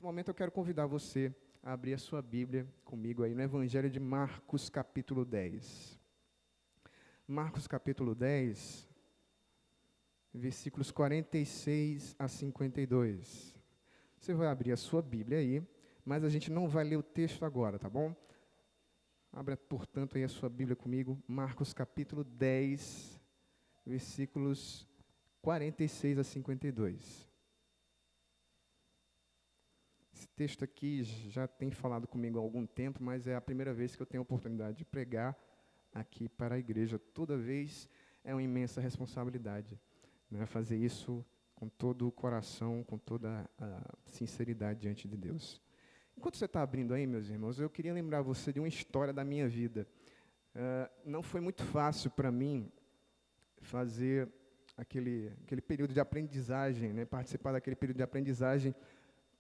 Nesse momento eu quero convidar você a abrir a sua Bíblia comigo aí no Evangelho de Marcos, capítulo 10. Marcos, capítulo 10, versículos 46 a 52. Você vai abrir a sua Bíblia aí, mas a gente não vai ler o texto agora, tá bom? Abra, portanto, aí a sua Bíblia comigo, Marcos, capítulo 10, versículos 46 a 52. Esse texto aqui já tem falado comigo há algum tempo, mas é a primeira vez que eu tenho a oportunidade de pregar aqui para a igreja. Toda vez é uma imensa responsabilidade, né? Fazer isso com todo o coração, com toda a sinceridade diante de Deus. Enquanto você está abrindo aí, meus irmãos, eu queria lembrar você de uma história da minha vida. Não foi muito fácil para mim fazer aquele período de aprendizagem, né? Participar daquele período de aprendizagem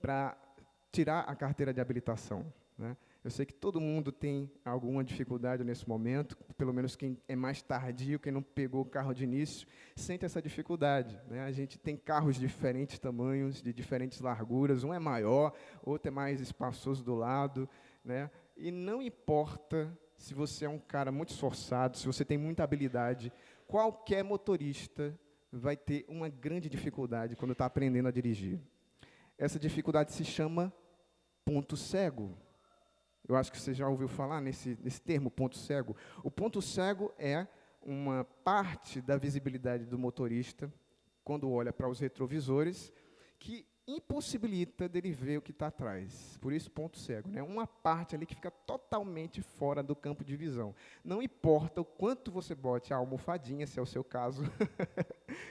para tirar a carteira de habilitação, né? Eu sei que todo mundo tem alguma dificuldade nesse momento, pelo menos quem é mais tardio, quem não pegou o carro de início, sente essa dificuldade, né? A gente tem carros de diferentes tamanhos, de diferentes larguras, um é maior, outro é mais espaçoso do lado, né? E não importa se você é um cara muito esforçado, se você tem muita habilidade, qualquer motorista vai ter uma grande dificuldade quando está aprendendo a dirigir. Essa dificuldade se chama ponto cego. Eu acho que você já ouviu falar nesse termo, ponto cego. O ponto cego é uma parte da visibilidade do motorista, quando olha para os retrovisores, que impossibilita dele ver o que está atrás. Por isso, ponto cego, né? Uma parte ali que fica totalmente fora do campo de visão. Não importa o quanto você bote a almofadinha, se é o seu caso,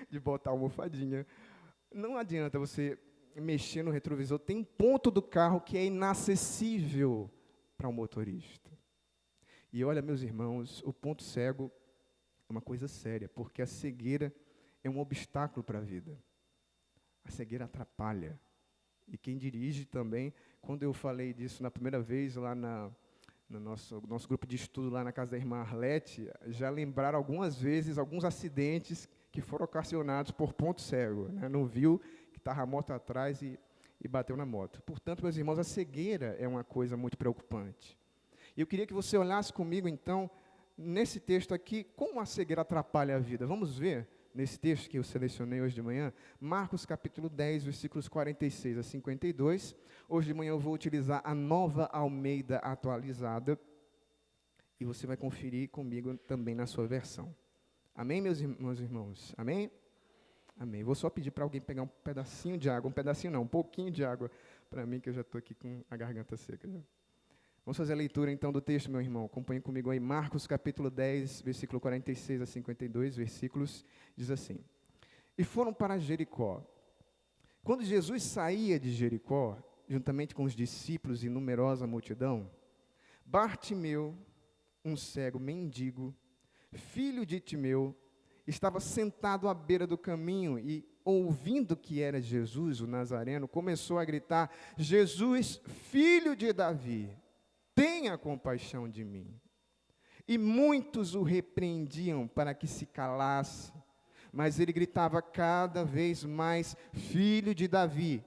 de botar a almofadinha, não adianta você mexer no retrovisor, tem um ponto do carro que é inacessível para um motorista. E olha, meus irmãos, o ponto cego é uma coisa séria, porque a cegueira é um obstáculo para a vida. A cegueira atrapalha. E quem dirige também, quando eu falei disso na primeira vez lá no nosso grupo de estudo lá na casa da irmã Arlete, já lembraram algumas vezes alguns acidentes que foram ocasionados por ponto cego, né? Não viu que estava a moto atrás e bateu na moto. Portanto, meus irmãos, a cegueira é uma coisa muito preocupante. E eu queria que você olhasse comigo, então, nesse texto aqui, como a cegueira atrapalha a vida. Vamos ver nesse texto que eu selecionei hoje de manhã, Marcos capítulo 10, versículos 46 a 52. Hoje de manhã eu vou utilizar a Nova Almeida atualizada e você vai conferir comigo também na sua versão. Amém, meus irmãos? Amém? Amém. Vou só pedir para alguém pegar um pedacinho de água, um pouquinho de água para mim, que eu já estou aqui com a garganta seca. Já. Vamos fazer a leitura então do texto, meu irmão. Acompanhe comigo aí, Marcos capítulo 10, versículo 46 a 52, versículos, diz assim: E foram para Jericó. Quando Jesus saía de Jericó, juntamente com os discípulos e numerosa multidão, Bartimeu, um cego mendigo, filho de Timeu, estava sentado à beira do caminho e, ouvindo que era Jesus, o Nazareno, começou a gritar: Jesus, filho de Davi, tenha compaixão de mim. E muitos o repreendiam para que se calasse, mas ele gritava cada vez mais: Filho de Davi,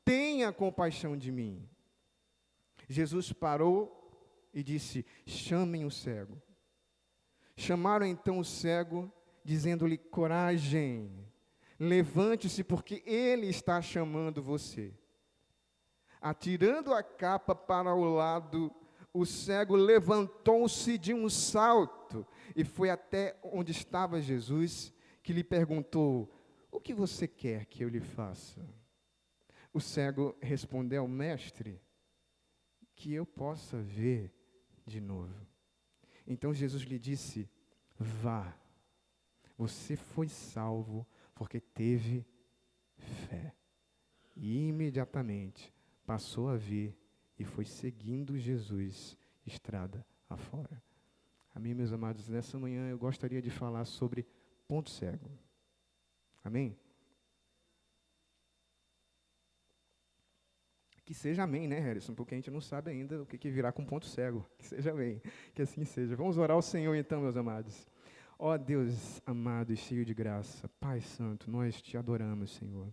tenha compaixão de mim. Jesus parou e disse: chamem o cego. Chamaram então o cego, dizendo-lhe: coragem, levante-se, porque ele está chamando você. Atirando a capa para o lado, o cego levantou-se de um salto e foi até onde estava Jesus, que lhe perguntou: o que você quer que eu lhe faça? O cego respondeu: mestre, que eu possa ver de novo. Então Jesus lhe disse: vá, você foi salvo porque teve fé. E imediatamente passou a ver e foi seguindo Jesus estrada afora. Amém, meus amados? Nessa manhã eu gostaria de falar sobre ponto cego. Amém? Que seja amém, né, Harrison? Porque a gente não sabe ainda o que virá com ponto cego. Que seja amém. Que assim seja. Vamos orar ao Senhor então, meus amados. Ó Deus amado e cheio de graça, Pai Santo, nós te adoramos, Senhor.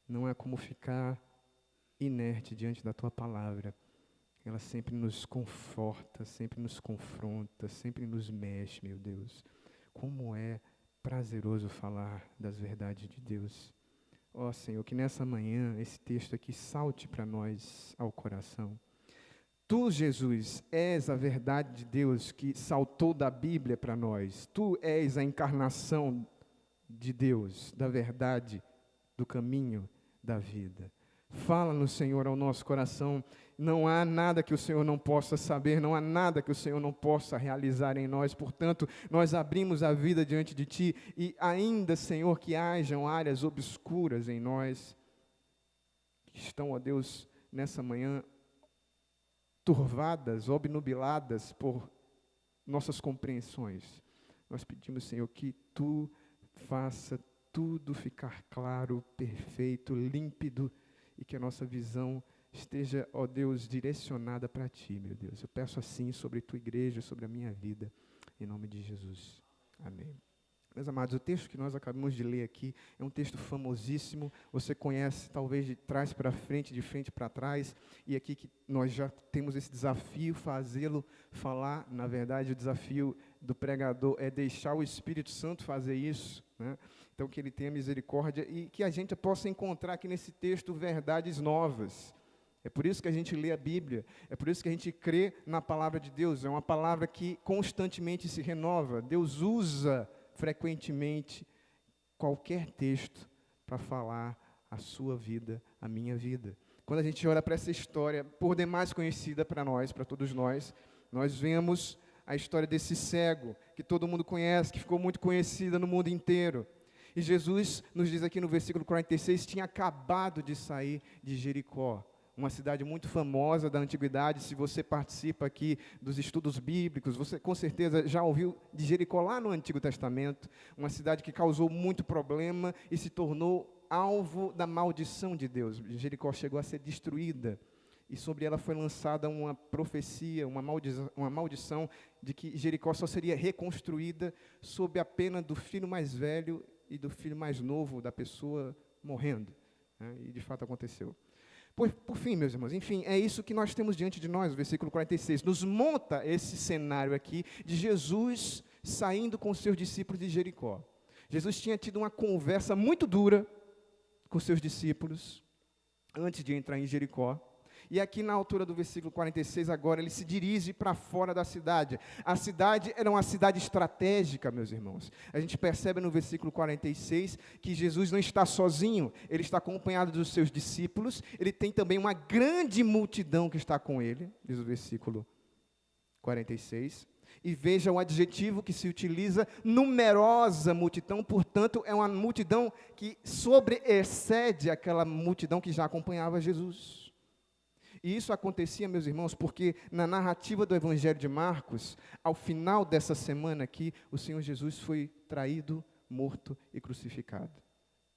Não há como ficar inerte diante da Tua palavra. Ela sempre nos conforta, sempre nos confronta, sempre nos mexe, meu Deus. Como é prazeroso falar das verdades de Deus. Ó Senhor, que nessa manhã esse texto aqui salte para nós ao coração. Tu, Jesus, és a verdade de Deus que saltou da Bíblia para nós. Tu és a encarnação de Deus, da verdade, do caminho, da vida. Fala-nos, Senhor, ao nosso coração. Não há nada que o Senhor não possa saber, não há nada que o Senhor não possa realizar em nós. Portanto, nós abrimos a vida diante de Ti e ainda, Senhor, que hajam áreas obscuras em nós, que estão, ó Deus, nessa manhã, turvadas, obnubiladas por nossas compreensões. Nós pedimos, Senhor, que Tu faça tudo ficar claro, perfeito, límpido, e que a nossa visão esteja, ó Deus, direcionada para Ti, meu Deus. Eu peço assim sobre Tua igreja, sobre a minha vida, em nome de Jesus. Amém. Meus amados, o texto que nós acabamos de ler aqui é um texto famosíssimo, você conhece talvez de trás para frente, de frente para trás, e aqui que nós já temos esse desafio, fazê-lo falar. Na verdade, o desafio do pregador é deixar o Espírito Santo fazer isso, né? Então, que Ele tenha misericórdia e que a gente possa encontrar aqui nesse texto verdades novas. É por isso que a gente lê a Bíblia, é por isso que a gente crê na palavra de Deus. É uma palavra que constantemente se renova. Deus usa frequentemente qualquer texto para falar a sua vida, a minha vida. Quando a gente olha para essa história, por demais conhecida para nós, para todos nós, nós vemos a história desse cego, que todo mundo conhece, que ficou muito conhecida no mundo inteiro. E Jesus nos diz aqui no versículo 46, tinha acabado de sair de Jericó, uma cidade muito famosa da antiguidade. Se você participa aqui dos estudos bíblicos, você com certeza já ouviu de Jericó lá no Antigo Testamento, uma cidade que causou muito problema e se tornou alvo da maldição de Deus. Jericó chegou a ser destruída e sobre ela foi lançada uma profecia, uma maldição de que Jericó só seria reconstruída sob a pena do filho mais velho e do filho mais novo da pessoa morrendo, né? E de fato aconteceu. Por fim, meus irmãos, enfim, é isso que nós temos diante de nós, o versículo 46. Nos monta esse cenário aqui de Jesus saindo com os seus discípulos de Jericó. Jesus tinha tido uma conversa muito dura com os seus discípulos antes de entrar em Jericó. E aqui na altura do versículo 46, agora, ele se dirige para fora da cidade. A cidade era uma cidade estratégica, meus irmãos. A gente percebe no versículo 46 que Jesus não está sozinho, ele está acompanhado dos seus discípulos, ele tem também uma grande multidão que está com ele, diz o versículo 46. E veja o adjetivo que se utiliza, numerosa multidão, portanto, é uma multidão que excede aquela multidão que já acompanhava Jesus. E isso acontecia, meus irmãos, porque na narrativa do Evangelho de Marcos, ao final dessa semana aqui, o Senhor Jesus foi traído, morto e crucificado.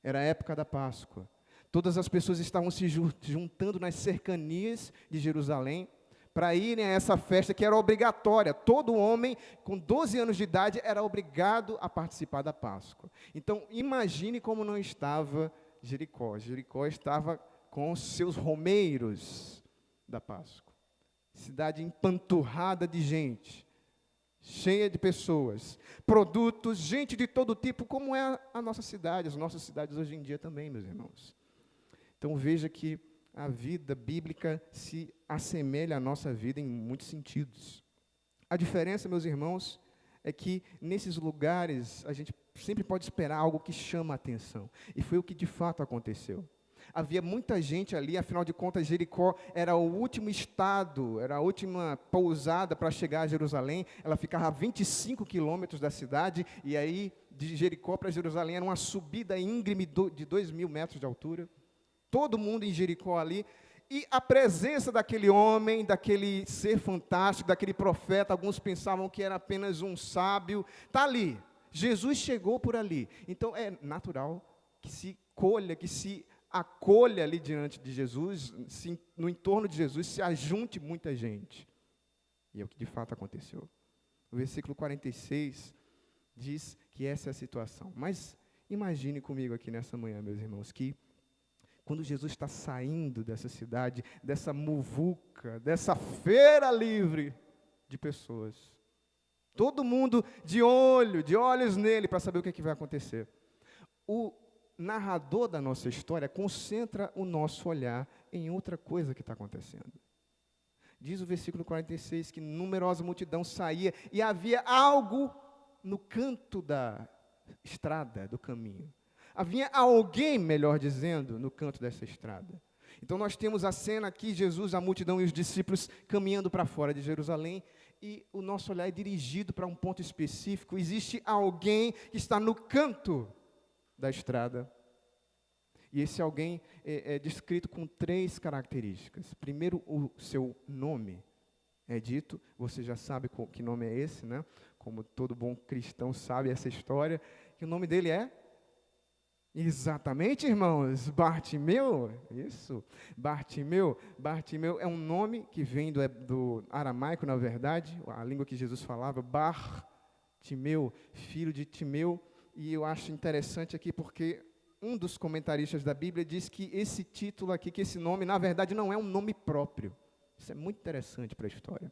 Era a época da Páscoa. Todas as pessoas estavam se juntando nas cercanias de Jerusalém para irem a essa festa que era obrigatória. Todo homem com 12 anos de idade era obrigado a participar da Páscoa. Então, imagine como não estava Jericó. Jericó estava com os seus romeiros da Páscoa. Cidade empanturrada de gente, cheia de pessoas, produtos, gente de todo tipo, como é a nossa cidade, as nossas cidades hoje em dia também, meus irmãos. Então veja que a vida bíblica se assemelha à nossa vida em muitos sentidos. A diferença, meus irmãos, é que nesses lugares a gente sempre pode esperar algo que chama a atenção. E foi o que de fato aconteceu. Havia muita gente ali, afinal de contas, Jericó era o último estado, era a última pousada para chegar a Jerusalém. Ela ficava a 25 quilômetros da cidade, e aí de Jericó para Jerusalém era uma subida íngreme de 2.000 metros de altura. Todo mundo em Jericó ali, e a presença daquele homem, daquele ser fantástico, daquele profeta, alguns pensavam que era apenas um sábio, está ali. Jesus chegou por ali. Então é natural que se colha, que se acolha ali diante de Jesus, no entorno de Jesus se ajunte muita gente. E é o que de fato aconteceu. O versículo 46 diz que essa é a situação. Mas imagine comigo aqui nessa manhã, meus irmãos, que Quando Jesus está saindo dessa cidade, dessa muvuca, dessa feira livre de pessoas, todo mundo de olhos nele para saber o que, é que vai acontecer. O narrador da nossa história concentra o nosso olhar em outra coisa que está acontecendo. Diz o versículo 46 que numerosa multidão saía e havia algo no canto da estrada, do caminho. Havia alguém, melhor dizendo, no canto dessa estrada. Então nós temos a cena aqui, Jesus, a multidão e os discípulos caminhando para fora de Jerusalém, e o nosso olhar é dirigido para um ponto específico. Existe alguém que está no canto da estrada. E esse alguém é descrito com 3 características. Primeiro, o seu nome é dito. Você já sabe que nome é esse, né? Como todo bom cristão sabe essa história. Que o nome dele é? Exatamente, irmãos, Bartimeu. Isso, Bartimeu. Bartimeu é um nome que vem do aramaico, na verdade, a língua que Jesus falava, Bartimeu, filho de Timeu. E eu acho interessante aqui porque um dos comentaristas da Bíblia diz que esse título aqui, que esse nome, na verdade, não é um nome próprio. Isso é muito interessante para a história.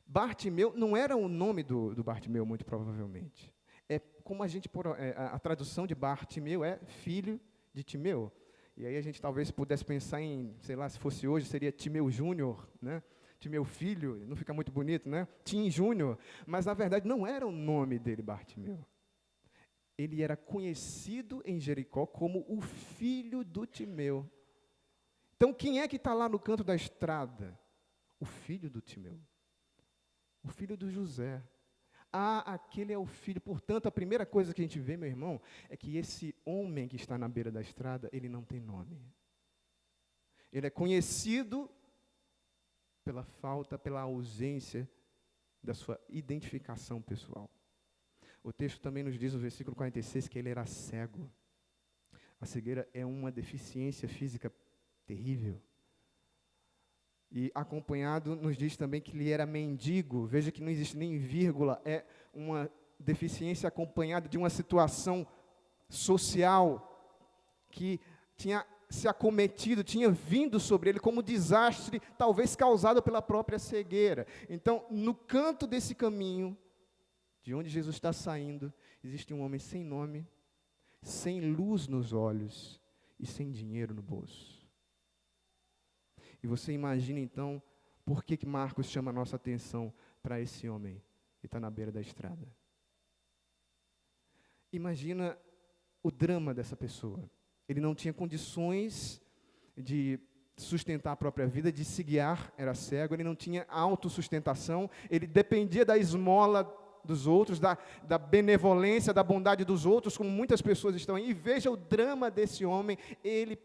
Bartimeu não era o nome do Bartimeu, muito provavelmente. É como a tradução de Bartimeu é filho de Timeu. E aí a gente talvez pudesse pensar em, sei lá, se fosse hoje, seria Timeu Júnior, né? Timeu filho, não fica muito bonito, né? Tim Júnior. Mas, na verdade, não era o nome dele, Bartimeu. Ele era conhecido em Jericó como o filho do Timeu. Então, quem é que está lá no canto da estrada? O filho do Timeu. O filho do José. Aquele é o filho. Portanto, a primeira coisa que a gente vê, meu irmão, é que esse homem que está na beira da estrada, ele não tem nome. Ele é conhecido pela ausência da sua identificação pessoal. O texto também nos diz no versículo 46 que ele era cego. A cegueira é uma deficiência física terrível. E acompanhado nos diz também que ele era mendigo. Veja que não existe nem vírgula, é uma deficiência acompanhada de uma situação social que tinha se acometido, tinha vindo sobre ele como desastre, talvez causado pela própria cegueira. Então, no canto desse caminho, de onde Jesus está saindo, existe um homem sem nome, sem luz nos olhos e sem dinheiro no bolso. E você imagina então, por que Marcos chama a nossa atenção para esse homem que está na beira da estrada? Imagina o drama dessa pessoa. Ele não tinha condições de sustentar a própria vida, de se guiar, era cego, ele não tinha autossustentação, ele dependia da esmola dos outros, da benevolência, da bondade dos outros, como muitas pessoas estão aí. E veja o drama desse homem, ele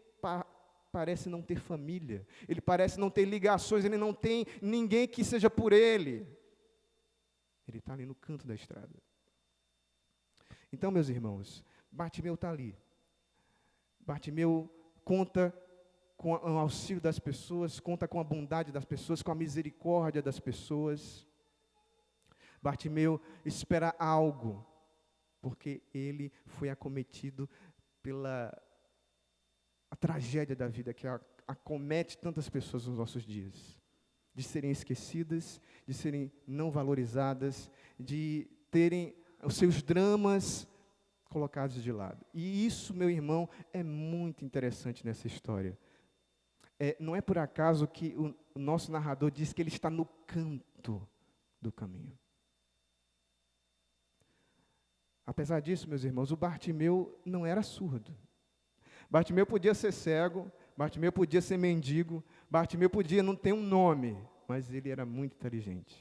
parece não ter família, ele parece não ter ligações, ele não tem ninguém que seja por ele. Ele está ali no canto da estrada. Então, meus irmãos, Bartimeu está ali. Bartimeu conta com o auxílio das pessoas, conta com a bondade das pessoas, com a misericórdia das pessoas. Bartimeu espera algo, porque ele foi acometido pela a tragédia da vida que acomete tantas pessoas nos nossos dias, de serem esquecidas, de serem não valorizadas, de terem os seus dramas colocados de lado. E isso, meu irmão, é muito interessante nessa história. Não é por acaso que o nosso narrador diz que ele está no canto do caminho. Apesar disso, meus irmãos, o Bartimeu não era surdo. Bartimeu podia ser cego, Bartimeu podia ser mendigo, Bartimeu podia não ter um nome, mas ele era muito inteligente.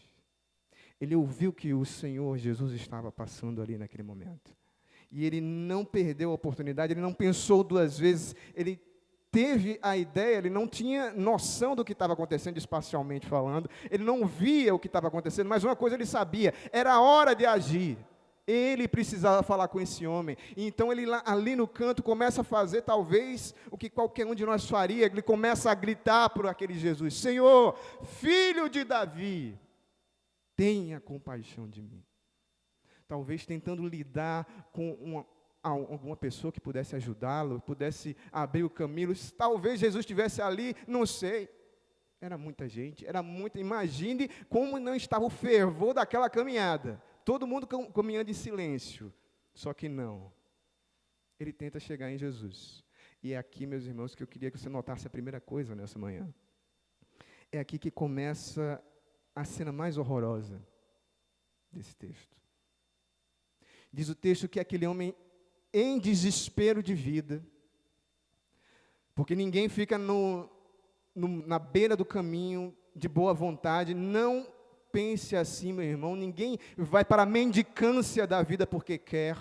Ele ouviu que o Senhor Jesus estava passando ali naquele momento. E ele não perdeu a oportunidade, ele não pensou 2 vezes, ele teve a ideia, ele não tinha noção do que estava acontecendo espacialmente falando, ele não via o que estava acontecendo, mas uma coisa ele sabia, era hora de agir. Ele precisava falar com esse homem. E então ele ali no canto começa a fazer talvez o que qualquer um de nós faria. Ele começa a gritar por aquele Jesus: Senhor, filho de Davi, tenha compaixão de mim. Talvez tentando lidar com alguma pessoa que pudesse ajudá-lo, pudesse abrir o caminho. Talvez Jesus estivesse ali, não sei. Era muita gente, era muita. Imagine como não estava o fervor daquela caminhada. Todo mundo caminhando em silêncio. Só que não. Ele tenta chegar em Jesus. E é aqui, meus irmãos, que eu queria que você notasse a primeira coisa nessa manhã. É aqui que começa a cena mais horrorosa desse texto. Diz o texto que aquele homem, em desespero de vida, porque ninguém fica na beira do caminho de boa vontade, não pense assim, meu irmão, ninguém vai para a mendicância da vida porque quer.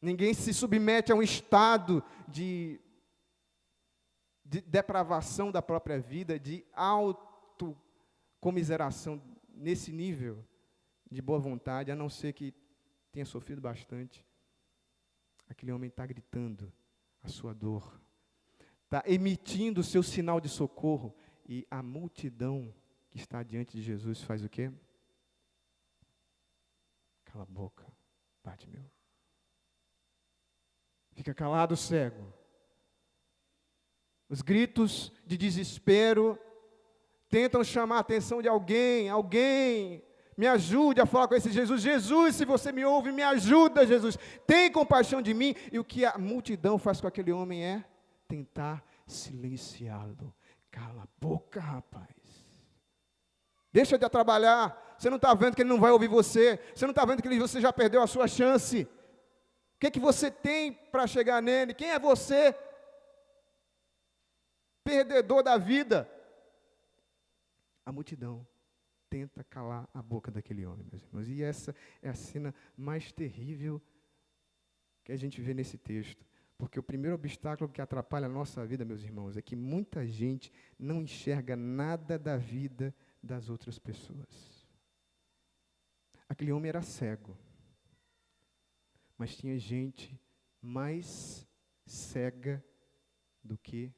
Ninguém se submete a um estado de depravação da própria vida, de autocomiseração nesse nível de boa vontade, a não ser que tenha sofrido bastante. Aquele homem está gritando a sua dor, está emitindo o seu sinal de socorro, e a multidão que está diante de Jesus faz o quê? Cala a boca, Bartimeu. Fica calado, cego. Os gritos de desespero tentam chamar a atenção de alguém. Alguém, me ajude a falar com esse Jesus. Jesus, se você me ouve, me ajuda, Jesus. Tem compaixão de mim. E o que a multidão faz com aquele homem é tentar silenciá-lo. Cala a boca, rapaz. Deixa de trabalhar. Você não está vendo que ele não vai ouvir você. Você não está vendo que você já perdeu a sua chance. O que você tem para chegar nele? Quem é você? Perdedor da vida. A multidão tenta calar a boca daquele homem, meus irmãos. E essa é a cena mais terrível que a gente vê nesse texto. Porque o primeiro obstáculo que atrapalha a nossa vida, meus irmãos, é que muita gente não enxerga nada da vida das outras pessoas. Aquele homem era cego. Mas tinha gente mais cega do que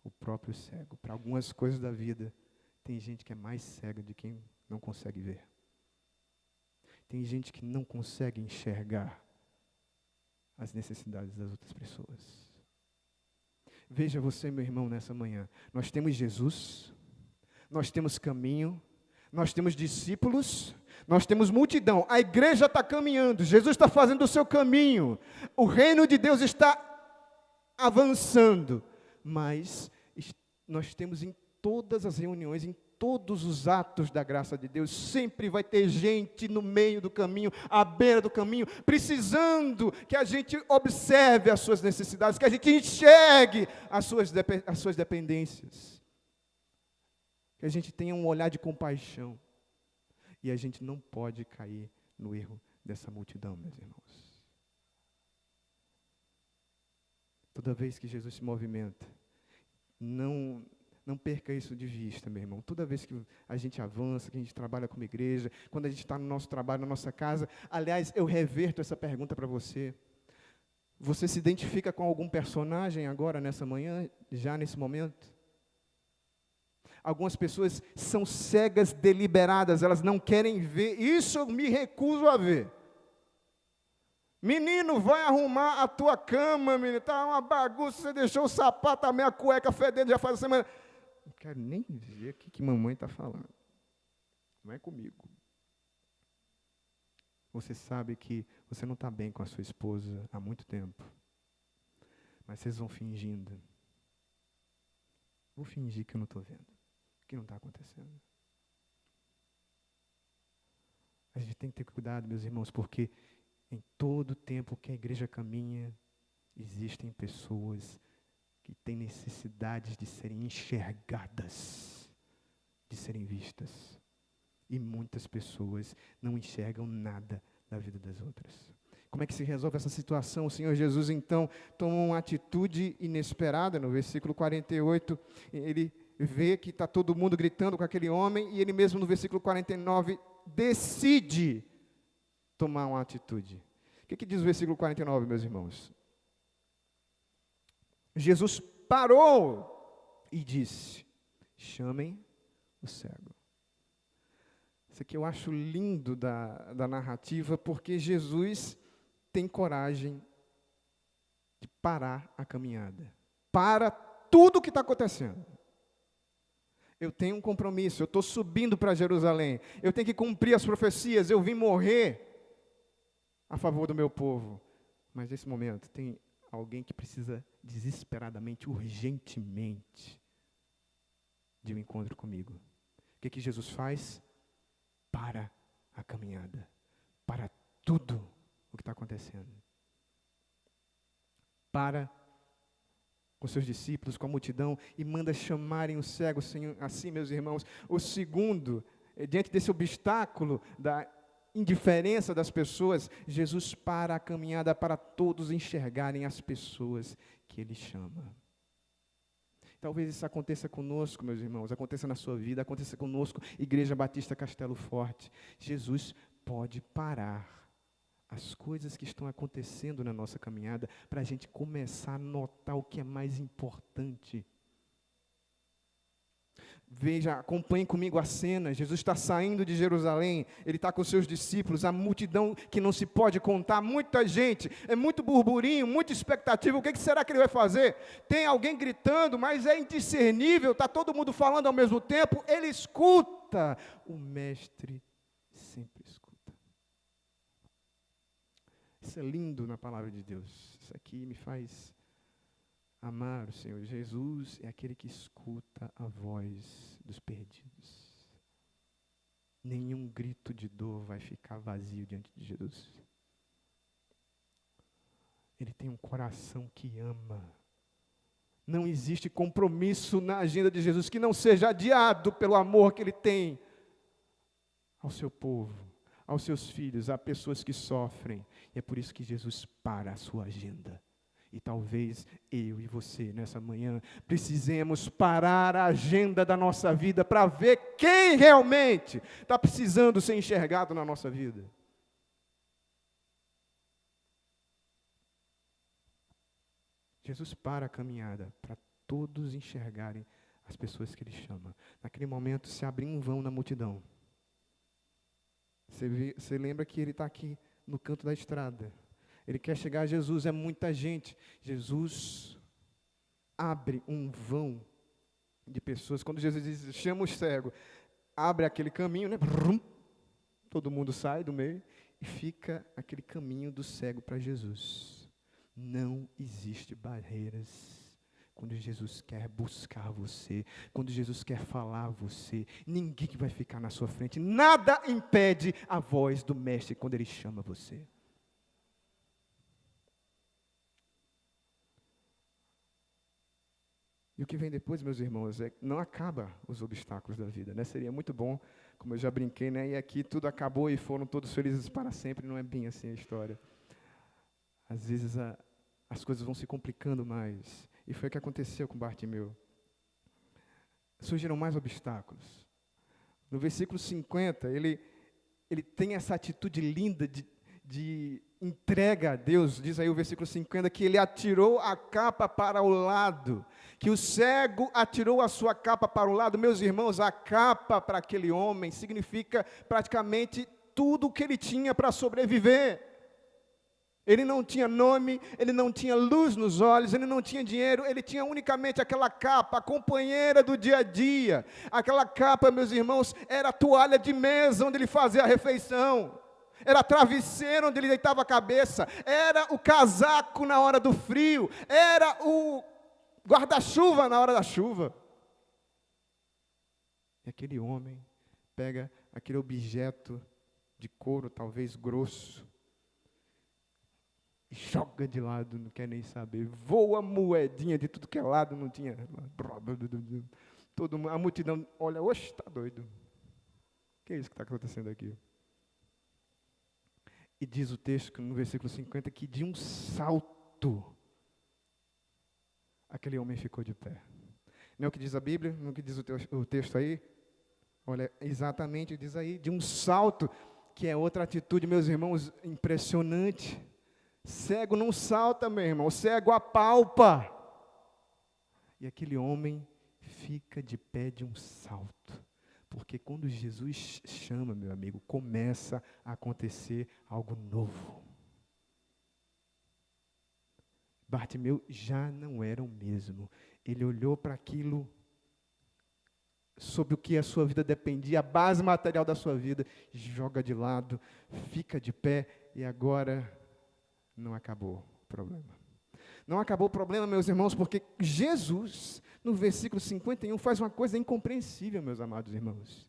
o próprio cego. Para algumas coisas da vida, tem gente que é mais cega de quem não consegue ver. Tem gente que não consegue enxergar as necessidades das outras pessoas. Veja você, meu irmão, nessa manhã. Nós temos Jesus, nós temos caminho, nós temos discípulos, nós temos multidão. A igreja está caminhando, Jesus está fazendo o seu caminho. O reino de Deus está avançando. Mas nós temos em todas as reuniões, em todos os atos da graça de Deus, sempre vai ter gente no meio do caminho, à beira do caminho, precisando que a gente observe as suas necessidades, que a gente enxergue as suas dependências. Que a gente tenha um olhar de compaixão. E a gente não pode cair no erro dessa multidão, meus irmãos. Toda vez que Jesus se movimenta, não perca isso de vista, meu irmão. Toda vez que a gente avança, que a gente trabalha como igreja, quando a gente está no nosso trabalho, na nossa casa, aliás, eu reverto essa pergunta para você. Você se identifica com algum personagem agora, nessa manhã, já nesse momento? Algumas pessoas são cegas deliberadas, elas não querem ver. Isso eu me recuso a ver. Menino, vai arrumar a tua cama, menino. Está uma bagunça, você deixou o sapato, a minha cueca fedendo já faz a semana. Não quero nem ver o que mamãe está falando. Não é comigo. Você sabe que você não está bem com a sua esposa há muito tempo. Mas vocês vão fingindo. Vou fingir que eu não estou vendo. Que não está acontecendo. A gente tem que ter cuidado, meus irmãos, porque em todo tempo que a igreja caminha, existem pessoas que têm necessidades de serem enxergadas, de serem vistas. E muitas pessoas não enxergam nada da vida das outras. Como é que se resolve essa situação? O Senhor Jesus, então, toma uma atitude inesperada. No versículo 48, ele vê que está todo mundo gritando com aquele homem, e ele mesmo no versículo 49 decide tomar uma atitude. O que diz o versículo 49, meus irmãos? Jesus parou e disse: chamem o cego. Isso aqui eu acho lindo da narrativa, porque Jesus tem coragem de parar a caminhada. Para tudo o que está acontecendo. Eu tenho um compromisso, eu estou subindo para Jerusalém, eu tenho que cumprir as profecias, eu vim morrer a favor do meu povo. Mas nesse momento tem alguém que precisa desesperadamente, urgentemente, de um encontro comigo. O que Jesus faz? Para a caminhada, para tudo o que está acontecendo. Para com seus discípulos, com a multidão, e manda chamarem o cego, assim, meus irmãos. O segundo, diante desse obstáculo da indiferença das pessoas, Jesus para a caminhada para todos enxergarem as pessoas que Ele chama. Talvez isso aconteça conosco, meus irmãos, aconteça na sua vida, aconteça conosco, Igreja Batista Castelo Forte. Jesus pode parar as coisas que estão acontecendo na nossa caminhada para a gente começar a notar o que é mais importante. Veja, acompanhe comigo a cena. Jesus está saindo de Jerusalém, Ele está com seus discípulos, a multidão que não se pode contar, muita gente, é muito burburinho, muita expectativa. O que será que Ele vai fazer? Tem alguém gritando, mas é indiscernível, está todo mundo falando ao mesmo tempo. Ele escuta, o Mestre sempre escuta. Isso é lindo na palavra de Deus. Isso aqui me faz amar o Senhor. Jesus é aquele que escuta a voz dos perdidos. Nenhum grito de dor vai ficar vazio diante de Jesus. Ele tem um coração que ama. Não existe compromisso na agenda de Jesus que não seja adiado pelo amor que Ele tem ao seu povo, aos seus filhos, a pessoas que sofrem. E é por isso que Jesus para a sua agenda. E talvez eu e você, nessa manhã, precisemos parar a agenda da nossa vida para ver quem realmente está precisando ser enxergado na nossa vida. Jesus para a caminhada para todos enxergarem as pessoas que Ele chama. Naquele momento se abre um vão na multidão. Você lembra que Ele está aqui no canto da estrada. Ele quer chegar a Jesus, é muita gente. Jesus abre um vão de pessoas. Quando Jesus diz, chama o cego, abre aquele caminho, né? Todo mundo sai do meio e fica aquele caminho do cego para Jesus. Não existe barreiras quando Jesus quer buscar você, quando Jesus quer falar a você. Ninguém vai ficar na sua frente. Nada impede a voz do Mestre quando Ele chama você. E o que vem depois, meus irmãos, é que não acaba os obstáculos da vida, né? Seria muito bom, como eu já brinquei, né? E aqui tudo acabou e foram todos felizes para sempre. Não é bem assim a história. Às vezes as coisas vão se complicando mais. E foi o que aconteceu com Bartimeu. Surgiram mais obstáculos. No versículo 50, ele tem essa atitude linda de entrega a Deus. Diz aí o versículo 50, que ele atirou a capa para o lado. Que o cego atirou a sua capa para o lado. Meus irmãos, a capa para aquele homem significa praticamente tudo o que ele tinha para sobreviver. Ele não tinha nome, ele não tinha luz nos olhos, ele não tinha dinheiro, ele tinha unicamente aquela capa, a companheira do dia a dia. Aquela capa, meus irmãos, era a toalha de mesa onde ele fazia a refeição. Era a travesseiro onde ele deitava a cabeça. Era o casaco na hora do frio. Era o guarda-chuva na hora da chuva. E aquele homem pega aquele objeto de couro, talvez grosso, e joga de lado, não quer nem saber. Voa moedinha de tudo que é lado, não tinha. A multidão olha, oxe, está doido. O que é isso que está acontecendo aqui? E diz o texto, no versículo 50, que de um salto, aquele homem ficou de pé. Não é o que diz a Bíblia? Não é o que diz o texto aí? Olha, exatamente, diz aí, de um salto, que é outra atitude, meus irmãos, impressionante. Cego não salta, meu irmão, cego apalpa. E aquele homem fica de pé de um salto, Porque quando Jesus chama, meu amigo, começa a acontecer algo novo. Bartimeu já não era o mesmo. Ele olhou para aquilo sobre o que a sua vida dependia, a base material da sua vida, joga de lado, fica de pé e agora não acabou o problema. Não acabou o problema, meus irmãos, porque Jesus, no versículo 51, faz uma coisa incompreensível, meus amados irmãos.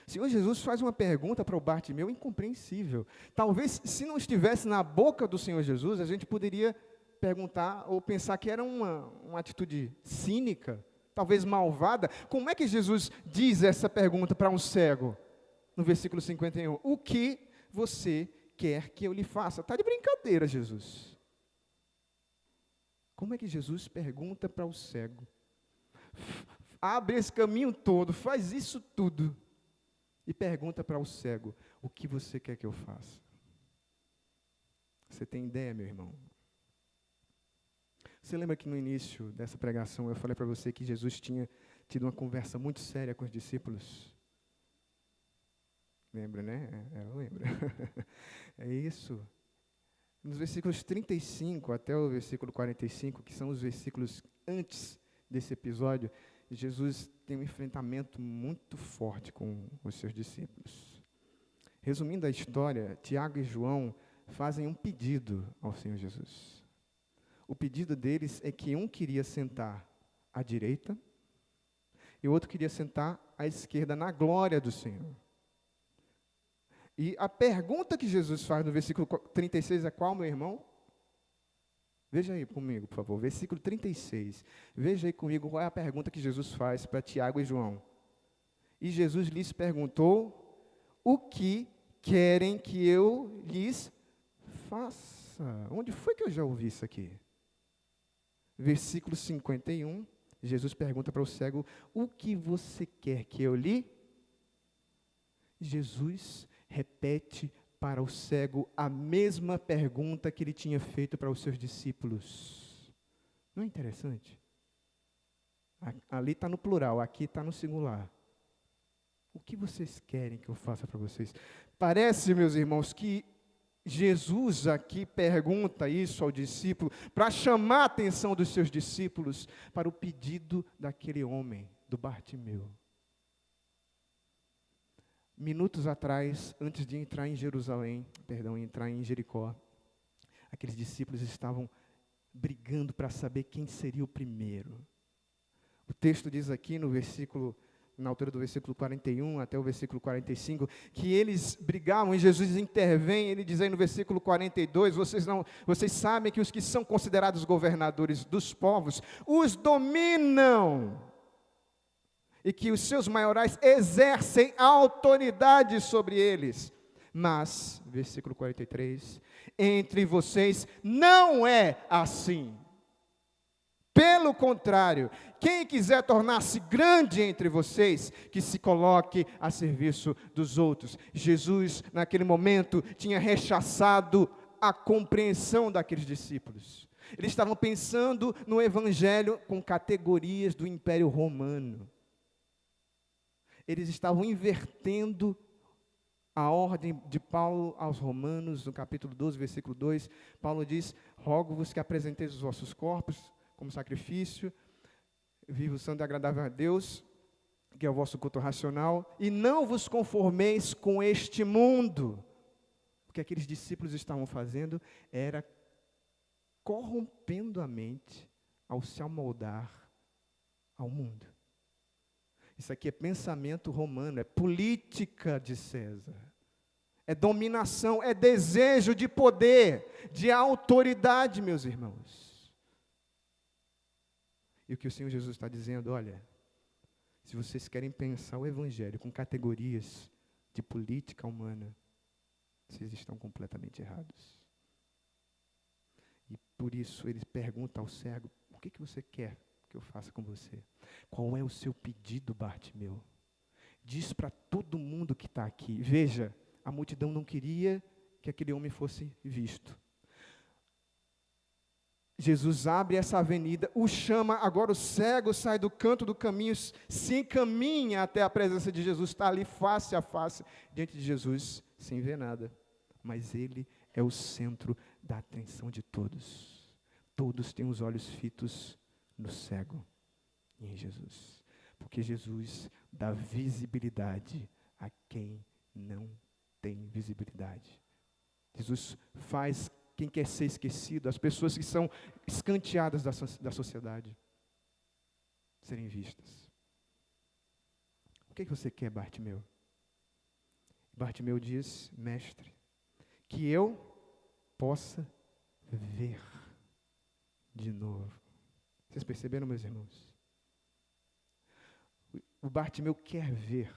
O Senhor Jesus faz uma pergunta para o Bartimeu incompreensível. Talvez, se não estivesse na boca do Senhor Jesus, a gente poderia perguntar ou pensar que era uma atitude cínica, talvez malvada. Como é que Jesus diz essa pergunta para um cego? No versículo 51, o que você quer que eu lhe faça? Está de brincadeira, Jesus. Como é que Jesus pergunta para o cego? Abre esse caminho todo, faz isso tudo. E pergunta para o cego, o que você quer que eu faça? Você tem ideia, meu irmão? Você lembra que no início dessa pregação eu falei para você que Jesus tinha tido uma conversa muito séria com os discípulos? Lembra, né? Eu lembro. É isso. Nos versículos 35 até o versículo 45, que são os versículos antes desse episódio, Jesus tem um enfrentamento muito forte com os seus discípulos. Resumindo a história, Tiago e João fazem um pedido ao Senhor Jesus. O pedido deles é que um queria sentar à direita e o outro queria sentar à esquerda na glória do Senhor. E a pergunta que Jesus faz no versículo 36 é qual, meu irmão? Veja aí comigo, por favor, versículo 36. Veja aí comigo qual é a pergunta que Jesus faz para Tiago e João. E Jesus lhes perguntou, o que querem que eu lhes faça? Onde foi que eu já ouvi isso aqui? Versículo 51, Jesus pergunta para o cego, o que você quer que eu lhe? Jesus repete para o cego a mesma pergunta que ele tinha feito para os seus discípulos. Não é interessante? Ali está no plural, aqui está no singular. O que vocês querem que eu faça para vocês? Parece, meus irmãos, que Jesus aqui pergunta isso ao discípulo para chamar a atenção dos seus discípulos para o pedido daquele homem, do Bartimeu. Minutos atrás, antes de entrar em entrar em Jericó, aqueles discípulos estavam brigando para saber quem seria o primeiro. O texto diz aqui na altura do versículo 41 até o versículo 45, que eles brigavam e Jesus intervém, ele diz aí no versículo 42, vocês sabem que os que são considerados governadores dos povos, os dominam. E que os seus maiorais exercem autoridade sobre eles. Mas, versículo 43, entre vocês não é assim. Pelo contrário, quem quiser tornar-se grande entre vocês, que se coloque a serviço dos outros. Jesus, naquele momento, tinha rechaçado a compreensão daqueles discípulos. Eles estavam pensando no evangelho com categorias do Império Romano. Eles estavam invertendo a ordem de Paulo aos Romanos, no capítulo 12, versículo 2. Paulo diz, rogo-vos que apresenteis os vossos corpos como sacrifício, vivo, santo e agradável a Deus, que é o vosso culto racional, e não vos conformeis com este mundo. O que aqueles discípulos estavam fazendo era corrompendo a mente ao se amoldar ao mundo. Isso aqui é pensamento romano, é política de César. É dominação, é desejo de poder, de autoridade, meus irmãos. E o que o Senhor Jesus está dizendo, olha, se vocês querem pensar o Evangelho com categorias de política humana, vocês estão completamente errados. E por isso ele pergunta ao cego, o que você quer que eu faça com você? Qual é o seu pedido, Bartimeu? Diz para todo mundo que está aqui. Veja, a multidão não queria que aquele homem fosse visto. Jesus abre essa avenida, o chama, agora o cego sai do canto do caminho, se encaminha até a presença de Jesus, está ali face a face, diante de Jesus, sem ver nada. Mas ele é o centro da atenção de todos. Todos têm os olhos fitos no cego e em Jesus. Porque Jesus dá visibilidade a quem não tem visibilidade. Jesus faz quem quer ser esquecido, as pessoas que são escanteadas da sociedade, serem vistas. O que você quer, Bartimeu? Bartimeu diz, mestre, que eu possa ver de novo. Vocês perceberam, meus irmãos? O Bartimeu quer ver.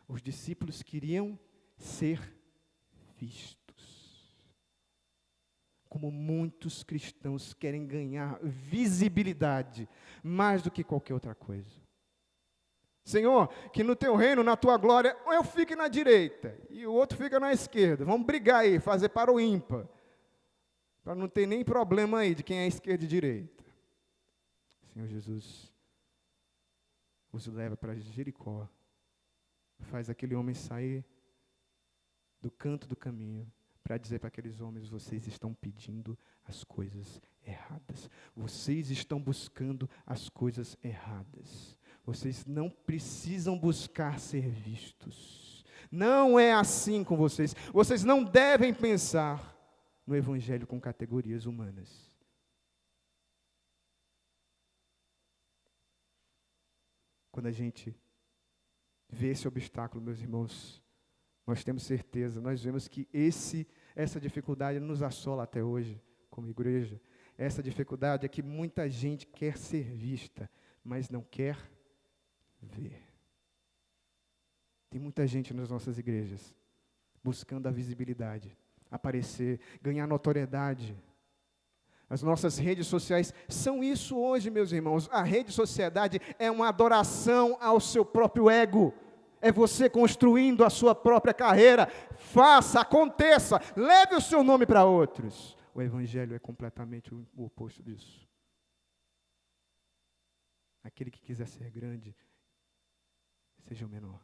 Os discípulos queriam ser vistos. Como muitos cristãos querem ganhar visibilidade mais do que qualquer outra coisa. Senhor, que no teu reino, na tua glória, eu fique na direita e o outro fica na esquerda. Vamos brigar aí, fazer para o ímpar. Para não ter nem problema aí de quem é esquerda e direita. Senhor Jesus os leva para Jericó. Faz aquele homem sair do canto do caminho. Para dizer para aqueles homens, vocês estão pedindo as coisas erradas. Vocês estão buscando as coisas erradas. Vocês não precisam buscar ser vistos. Não é assim com vocês. Vocês não devem pensar no Evangelho com categorias humanas. Quando a gente vê esse obstáculo, meus irmãos, nós temos certeza, nós vemos que essa dificuldade nos assola até hoje, como igreja. Essa dificuldade é que muita gente quer ser vista, mas não quer ver. Tem muita gente nas nossas igrejas buscando a visibilidade, aparecer, ganhar notoriedade. As nossas redes sociais são isso hoje, meus irmãos. A rede sociedade é uma adoração ao seu próprio ego. É você construindo a sua própria carreira. Faça, aconteça, leve o seu nome para outros. O Evangelho é completamente o oposto disso. Aquele que quiser ser grande, seja o menor.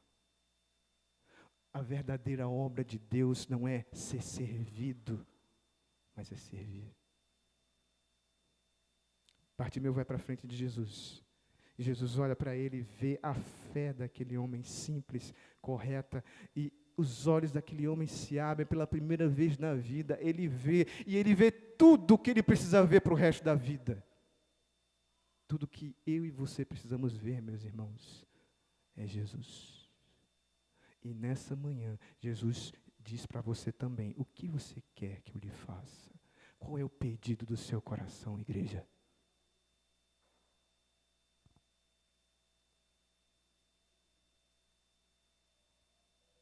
A verdadeira obra de Deus não é ser servido, mas é servir. Bartimeu vai para frente de Jesus. E Jesus olha para ele e vê a fé daquele homem simples, correta, e os olhos daquele homem se abrem pela primeira vez na vida. Ele vê, e ele vê tudo o que ele precisa ver para o resto da vida. Tudo que eu e você precisamos ver, meus irmãos, é Jesus. E nessa manhã, Jesus diz para você também, o que você quer que eu lhe faça? Qual é o pedido do seu coração, igreja?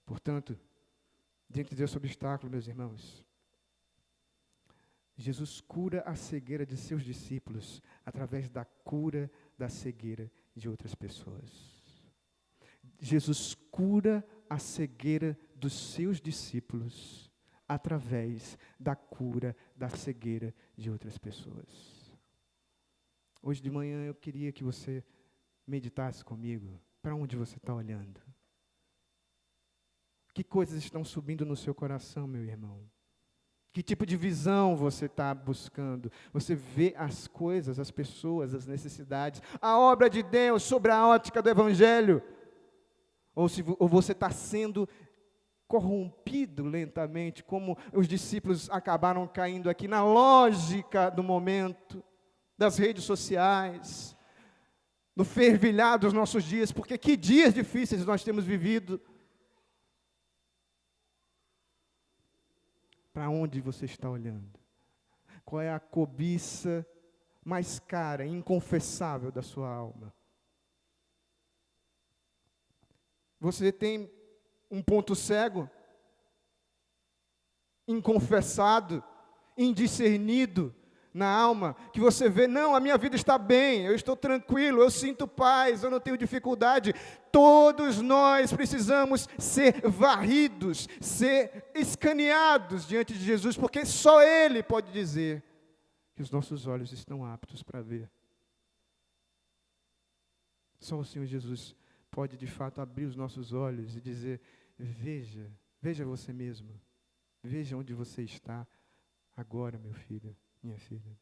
Portanto, diante desse obstáculo, meus irmãos, Jesus cura a cegueira de seus discípulos através da cura da cegueira de outras pessoas. Jesus cura a cegueira dos seus discípulos através da cura da cegueira de outras pessoas. Hoje de manhã eu queria que você meditasse comigo. Para onde você está olhando? Que coisas estão subindo no seu coração, meu irmão? Que tipo de visão você está buscando? Você vê as coisas, as pessoas, as necessidades, a obra de Deus sobre a ótica do Evangelho? Ou você está sendo corrompido lentamente, como os discípulos acabaram caindo aqui, na lógica do momento, das redes sociais, no fervilhar dos nossos dias, porque que dias difíceis nós temos vivido. Para onde você está olhando? Qual é a cobiça mais cara, inconfessável da sua alma? Você tem um ponto cego, inconfessado, indiscernido na alma, que você vê, não, a minha vida está bem, eu estou tranquilo, eu sinto paz, eu não tenho dificuldade. Todos nós precisamos ser varridos, ser escaneados diante de Jesus, porque só Ele pode dizer E os nossos olhos estão aptos para ver. Só o Senhor Jesus pode, de fato, abrir os nossos olhos e dizer: veja, veja você mesmo. Veja onde você está agora, meu filho, minha filha.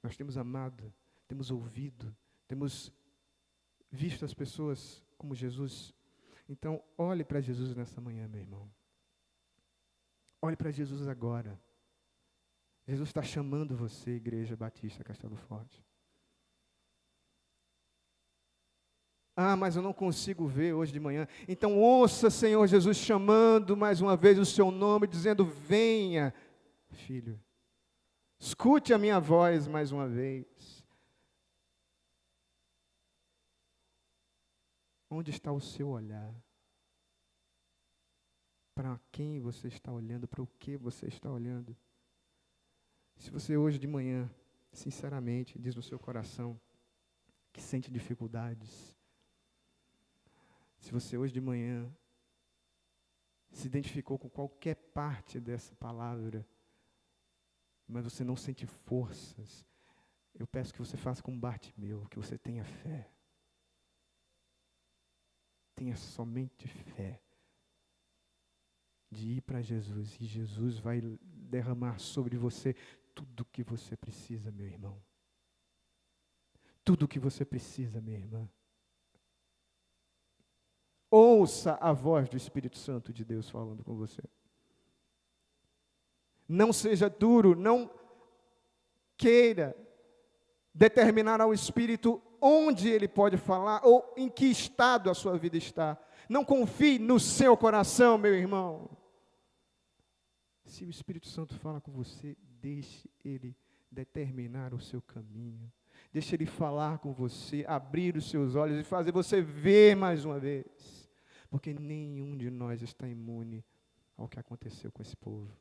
Nós temos amado, temos ouvido, temos visto as pessoas como Jesus. Então, olhe para Jesus nessa manhã, meu irmão. Olhe para Jesus agora. Jesus está chamando você, Igreja Batista Castelo Forte. Ah, mas eu não consigo ver hoje de manhã. Então ouça, Senhor Jesus, chamando mais uma vez o seu nome, dizendo: venha, filho. Escute a minha voz mais uma vez. Onde está o seu olhar? Para quem você está olhando? Para o que você está olhando? Se você hoje de manhã, sinceramente, diz no seu coração que sente dificuldades, se você hoje de manhã se identificou com qualquer parte dessa palavra, mas você não sente forças, eu peço que você faça como Bartimeu, que você tenha fé. Tenha somente fé de ir para Jesus, e Jesus vai derramar sobre você tudo o que você precisa, meu irmão. Tudo o que você precisa, minha irmã. Ouça a voz do Espírito Santo de Deus falando com você. Não seja duro, não queira determinar ao Espírito onde ele pode falar ou em que estado a sua vida está. Não confie no seu coração, meu irmão. Se o Espírito Santo fala com você, deixe ele determinar o seu caminho. Deixe ele falar com você, abrir os seus olhos e fazer você ver mais uma vez. Porque nenhum de nós está imune ao que aconteceu com esse povo.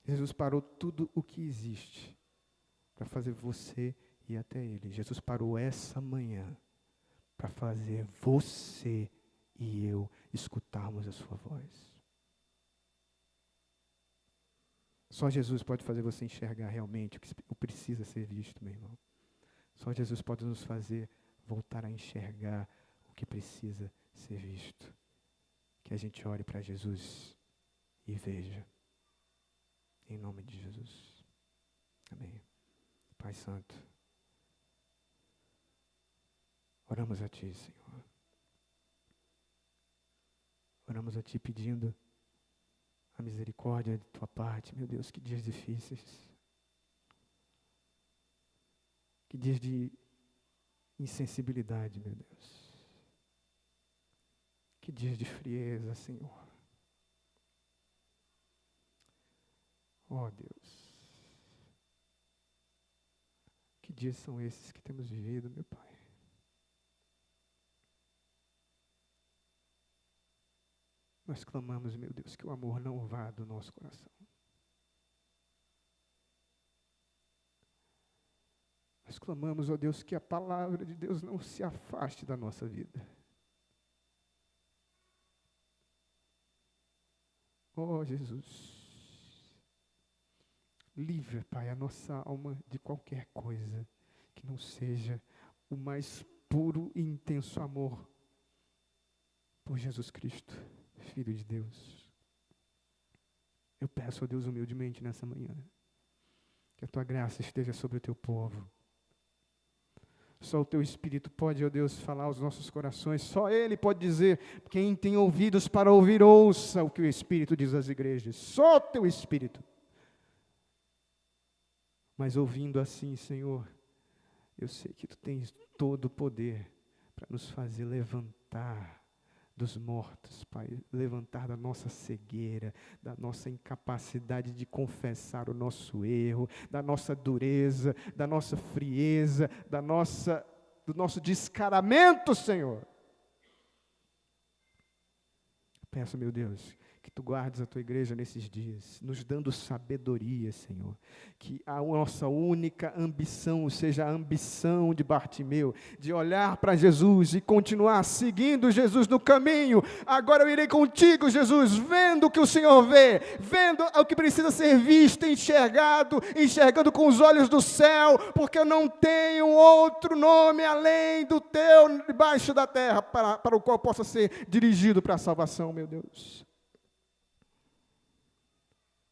Jesus parou tudo o que existe para fazer você ir até Ele. Jesus parou essa manhã para fazer você e eu escutarmos a sua voz. Só Jesus pode fazer você enxergar realmente o que precisa ser visto, meu irmão. Só Jesus pode nos fazer voltar a enxergar o que precisa ser visto. Que a gente ore para Jesus e veja. Em nome de Jesus. Amém. Pai Santo, oramos a Ti, Senhor. Oramos a Ti pedindo a misericórdia de Tua parte. Meu Deus, que dias difíceis. Que dias de insensibilidade, meu Deus. Que dias de frieza, Senhor. Oh, Deus. Que dias são esses que temos vivido, meu Pai? Nós clamamos, meu Deus, que o amor não vá do nosso coração. Nós clamamos, ó Deus, que a palavra de Deus não se afaste da nossa vida. Ó Jesus, livra, Pai, a nossa alma de qualquer coisa que não seja o mais puro e intenso amor por Jesus Cristo, Filho de Deus. Eu peço, ó Deus, humildemente nessa manhã, que a Tua graça esteja sobre o Teu povo. Só o Teu Espírito pode, ó Deus, falar aos nossos corações. Só Ele pode dizer. Quem tem ouvidos para ouvir, ouça o que o Espírito diz às igrejas. Só o Teu Espírito. Mas ouvindo assim, Senhor, eu sei que Tu tens todo o poder para nos fazer levantar dos mortos, Pai, levantar da nossa cegueira, da nossa incapacidade de confessar o nosso erro, da nossa dureza, da nossa frieza, do nosso descaramento, Senhor. Peço, meu Deus, Que Tu guardes a Tua igreja nesses dias, nos dando sabedoria, Senhor. Que a nossa única ambição seja a ambição de Bartimeu, de olhar para Jesus e continuar seguindo Jesus no caminho. Agora eu irei contigo, Jesus, vendo o que o Senhor vê, vendo o que precisa ser visto, enxergando com os olhos do céu, porque eu não tenho outro nome além do Teu, debaixo da terra, para o qual possa ser dirigido para a salvação, meu Deus.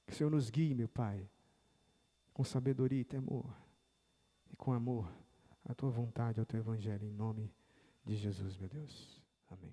Que o Senhor nos guie, meu Pai, com sabedoria e temor, e com amor, à Tua vontade, ao Teu Evangelho, em nome de Jesus, meu Deus. Amém.